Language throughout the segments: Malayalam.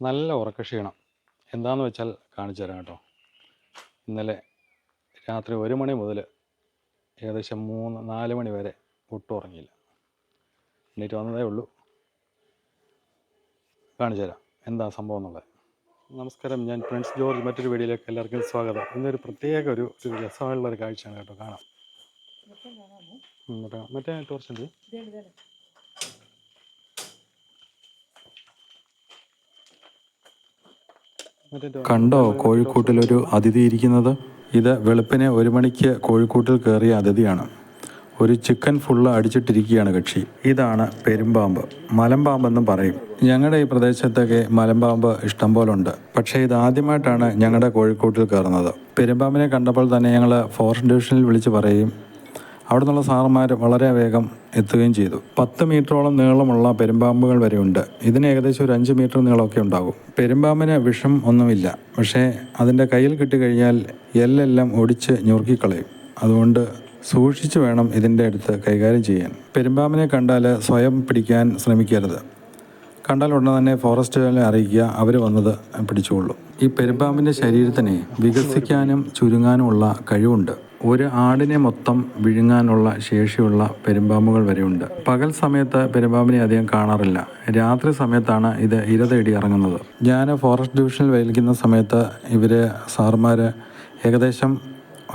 നല്ല ഉറക്കക്ഷീണം. എന്താണെന്ന് വെച്ചാൽ കാണിച്ചു തരാം കേട്ടോ. ഇന്നലെ രാത്രി 1 മണി മുതൽ ഏകദേശം 3-4 മണി വരെ ഒട്ടും ഉറങ്ങിയില്ല. എണീറ്റ് വന്നതേ ഉള്ളൂ. കാണിച്ചു തരാം എന്താ സംഭവം എന്നുള്ളത്. നമസ്കാരം, ഞാൻ പ്രിൻസ് ജോർജ്. മറ്റൊരു വീഡിയോയിലേക്ക് എല്ലാവർക്കും സ്വാഗതം. ഇന്നൊരു പ്രത്യേക ഒരു രസമുള്ളൊരു കാഴ്ചയാണ് കേട്ടോ. കാണാം. മറ്റേ ടോർച്ചുണ്ട്. കണ്ടോ കോഴിക്കൂട്ടിലൊരു അതിഥി ഇരിക്കുന്നത്? ഇത് വെളുപ്പിനെ 1 മണിക്ക് കോഴിക്കൂട്ടിൽ കയറിയ അതിഥിയാണ്. ഒരു ചിക്കൻ ഫുള്ള് അടിച്ചിട്ടിരിക്കുകയാണ് കക്ഷി. ഇതാണ് പെരുമ്പാമ്പ്, മലമ്പാമ്പെന്നും പറയും. ഞങ്ങളുടെ ഈ പ്രദേശത്തൊക്കെ മലമ്പാമ്പ് ഇഷ്ടം പോലെ ഉണ്ട്. പക്ഷേ ഇത് ആദ്യമായിട്ടാണ് ഞങ്ങളുടെ കോഴിക്കൂട്ടിൽ കയറുന്നത്. പെരുമ്പാമ്പിനെ കണ്ടപ്പോൾ തന്നെ ഞങ്ങൾ ഫോറസ്റ്റ് ഡിവിഷനിൽ വിളിച്ച് പറയും. അവിടെ നിന്നുള്ള സാറന്മാർ വളരെ വേഗം എത്തുകയും ചെയ്തു. 10 മീറ്ററോളം നീളമുള്ള പെരുമ്പാമ്പുകൾ വരെ ഉണ്ട്. ഇതിന് ഏകദേശം ഒരു 5 മീറ്റർ നീളമൊക്കെ ഉണ്ടാകും. പെരുമ്പാമ്പിന് വിഷം ഒന്നുമില്ല. പക്ഷേ അതിൻ്റെ കയ്യിൽ കിട്ടിക്കഴിഞ്ഞാൽ എല്ലെല്ലാം ഒടിച്ച് ഞുറുക്കിക്കളയും. അതുകൊണ്ട് സൂക്ഷിച്ച് വേണം ഇതിൻ്റെ അടുത്ത് കൈകാര്യം ചെയ്യാൻ. പെരുമ്പാമ്പിനെ കണ്ടാൽ സ്വയം പിടിക്കാൻ ശ്രമിക്കരുത്. കണ്ടാൽ ഉടനെ തന്നെ ഫോറസ്റ്റുകാരെ അറിയിക്കുക, അവർ വന്നത് പിടിച്ചുകൊള്ളും. ഈ പെരുമ്പാമ്പിൻ്റെ ശരീരത്തിനെ വികസിക്കാനും ചുരുങ്ങാനുമുള്ള കഴിവുണ്ട്. ഒരു ആടിനെ മൊത്തം വിഴുങ്ങാനുള്ള ശേഷിയുള്ള പെരുമ്പാമ്പുകൾ വരെയുണ്ട്. പകൽ സമയത്ത് പെരുമ്പാമ്പിനെ അധികം കാണാറില്ല. രാത്രി സമയത്താണ് ഇത് ഇര തേടി ഇറങ്ങുന്നത്. ഞാൻ ഫോറസ്റ്റ് ഡിവിഷനിൽ വലിക്കുന്ന സമയത്ത് സാറുമാർ ഏകദേശം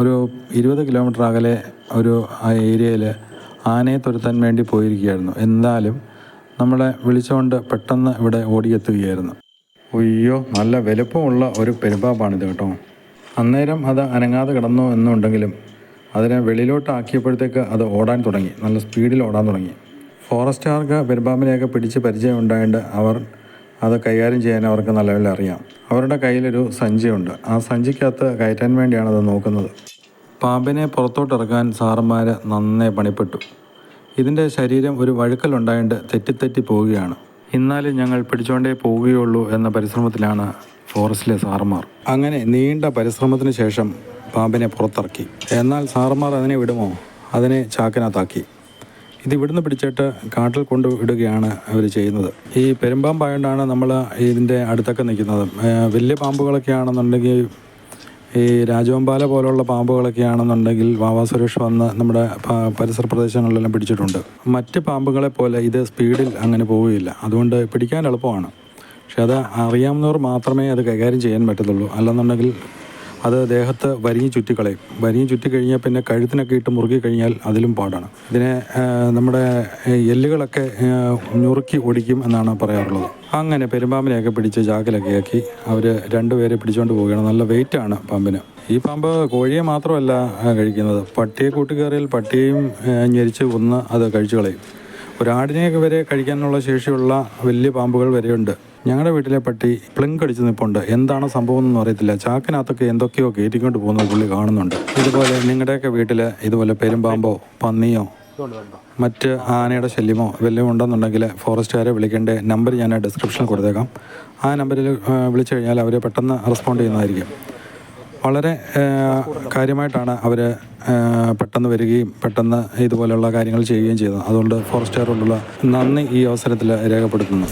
ഒരു 20 കിലോമീറ്റർ അകലെ ഒരു ഏരിയയിൽ ആനയെ തുരത്താൻ വേണ്ടി പോയിരിക്കുകയായിരുന്നു. എന്നാലും നമ്മളെ വിളിച്ചുകൊണ്ട് പെട്ടെന്ന് ഇവിടെ ഓടിയെത്തുകയായിരുന്നു. അയ്യോ, നല്ല വലുപ്പമുള്ള ഒരു പെരുമ്പാമ്പാണിത് കേട്ടോ. അന്നേരം അത് അനങ്ങാതെ കിടന്നു എന്നുണ്ടെങ്കിലും അതിനെ വെളിയിലോട്ടാക്കിയപ്പോഴത്തേക്ക് അത് ഓടാൻ തുടങ്ങി. നല്ല സ്പീഡിൽ ഓടാൻ തുടങ്ങി. ഫോറസ്റ്റുകാർക്ക് പെരുമ്പാമ്പിനെയൊക്കെ പിടിച്ച് പരിചയം ഉണ്ടായിട്ട് അവർ അത് കൈകാര്യം ചെയ്യാൻ അവർക്ക് നല്ലപോലെ അറിയാം. അവരുടെ കയ്യിലൊരു സഞ്ചിയുണ്ട്. ആ സഞ്ചിക്കകത്ത് കയറ്റാൻ വേണ്ടിയാണ് അത് നോക്കുന്നത്. പാമ്പിനെ പുറത്തോട്ടിറക്കാൻ സാറന്മാർ നന്നേ പണിപ്പെട്ടു. ഇതിൻ്റെ ശരീരം ഒരു വഴുക്കലുണ്ടായിട്ട് തെറ്റി പോവുകയാണ്. എന്നാലും ഞങ്ങൾ പിടിച്ചുകൊണ്ടേ പോവുകയുള്ളൂ എന്ന പരിശ്രമത്തിലാണ് ഫോറസ്റ്റിലെ സാറന്മാർ. അങ്ങനെ നീണ്ട പരിശ്രമത്തിന് ശേഷം പാമ്പിനെ പുറത്തിറക്കി. എന്നാൽ സാറന്മാർ അതിനെ വിടുമോ? അതിനെ ചാക്കിനകത്താക്കി. ഇത് ഇവിടുന്ന് പിടിച്ചിട്ട് കാട്ടിൽ കൊണ്ട് ഇടുകയാണ് അവർ ചെയ്യുന്നത്. ഈ പെരുമ്പാമ്പായതുകൊണ്ടാണ് നമ്മൾ ഇതിൻ്റെ അടുത്തൊക്കെ നിൽക്കുന്നത്. വലിയ പാമ്പുകളൊക്കെ ആണെന്നുണ്ടെങ്കിൽ, ഈ രാജവമ്പാല പോലുള്ള പാമ്പുകളൊക്കെ ആണെന്നുണ്ടെങ്കിൽ വാവാ സുരേഷ് വന്ന് നമ്മുടെ പരിസര പ്രദേശങ്ങളിലെല്ലാം പിടിച്ചിട്ടുണ്ട്. മറ്റ് പാമ്പുകളെ പോലെ ഇത് സ്പീഡിൽ അങ്ങനെ പോവുകയില്ല. അതുകൊണ്ട് പിടിക്കാൻ എളുപ്പമാണ്. പക്ഷെ അത് അറിയാവുന്നവർ മാത്രമേ അത് കൈകാര്യം ചെയ്യാൻ പറ്റത്തുള്ളൂ. അല്ലെന്നുണ്ടെങ്കിൽ അത് ദേഹത്ത് വരിഞ്ഞ് ചുറ്റിക്കളയും. വരിഞ്ഞ് ചുറ്റിക്കഴിഞ്ഞാൽ പിന്നെ കഴുത്തിനൊക്കെ ഇട്ട് മുറുകി കഴിഞ്ഞാൽ അതിലും പാടാണ്. ഇതിനെ നമ്മുടെ എല്ലുകളൊക്കെ ഞുറുക്കി ഒടിക്കും എന്നാണ് പറയാറുള്ളത്. അങ്ങനെ പെരുമ്പാമ്പിനെയൊക്കെ പിടിച്ച് ചാക്കിലൊക്കെ ആക്കി അവർ 2 പേരെ പിടിച്ചുകൊണ്ട് പോവുകയാണ്. നല്ല വെയിറ്റാണ് പാമ്പിന്. ഈ പാമ്പ് കോഴിയെ മാത്രമല്ല കഴിക്കുന്നത്. പട്ടിയെ കൂട്ടി കയറിയാൽ പട്ടിയെയും ഞെരിച്ച് കൊന്ന് അത് കഴിച്ചു കളയും. ഒരാടിനെയൊക്കെ വരെ കഴിക്കാനുള്ള ശേഷിയുള്ള വലിയ പാമ്പുകൾ വരെയുണ്ട്. ഞങ്ങളുടെ വീട്ടിലെ പട്ടി പ്ലിങ്ക് അടിച്ച് നിൽപ്പുണ്ട്. എന്താണ് സംഭവം എന്നൊന്നും അറിയത്തില്ല. ചാക്കിനകത്തൊക്കെ എന്തൊക്കെയോ കയറ്റിക്കൊണ്ട് പോകുന്നത് പുള്ളി കാണുന്നുണ്ട്. ഇതുപോലെ നിങ്ങളുടെയൊക്കെ വീട്ടിൽ ഇതുപോലെ പെരുമ്പാമ്പോ പന്നിയോ മറ്റ് ആനയുടെ ശല്യമോ വല്ലതും ഉണ്ടെന്നുണ്ടെങ്കിൽ ഫോറസ്റ്റുകാരെ വിളിക്കേണ്ട നമ്പർ ഞാൻ ഡിസ്ക്രിപ്ഷനിൽ കൊടുത്തേക്കാം. ആ നമ്പറിൽ വിളിച്ചു കഴിഞ്ഞാൽ അവർ പെട്ടെന്ന് റെസ്പോണ്ട് ചെയ്യുന്നതായിരിക്കും. വളരെ കാര്യമായിട്ടാണ് അവർ പെട്ടെന്ന് വരികയും പെട്ടെന്ന് ഇതുപോലെയുള്ള കാര്യങ്ങൾ ചെയ്യുകയും ചെയ്യുന്നത്. അതുകൊണ്ട് ഫോറസ്റ്റുകാരോടുള്ള നന്ദി ഈ അവസരത്തിൽ രേഖപ്പെടുത്തുന്നു.